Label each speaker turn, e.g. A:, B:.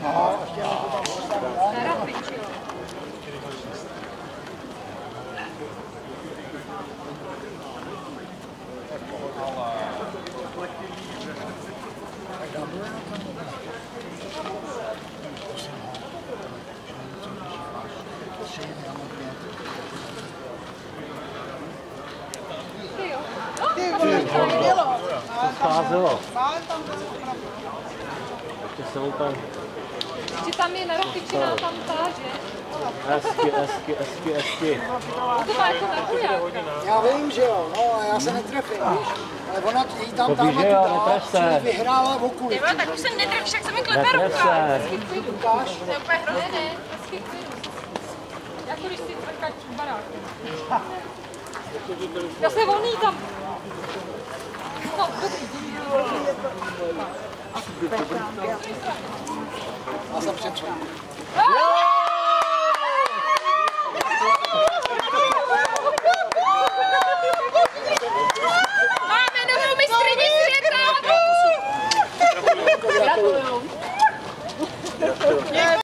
A: No, ještě to tam postavila.
B: Nerapič, jo.
C: Scházelo. Ještě se mu tam...
B: Ještě tam je nerapičina, tam ta, že?
C: Esky.
B: To má jako nakuják.
A: Já vím, že jo, no a já se netrefím, víš. Ale ona jí tam
C: Pobíže, jo, netref se.
A: Vyhrála v okulí.
B: Tyba, tak už se nedrž, jak se mi klepe ruka.
A: Ukáž.
B: To je úplně hrozné, ne? Hezky klidu. Jako když si tvrkač v baráku. Já se volný tam. No, dobrý.
A: A jsem přečlen.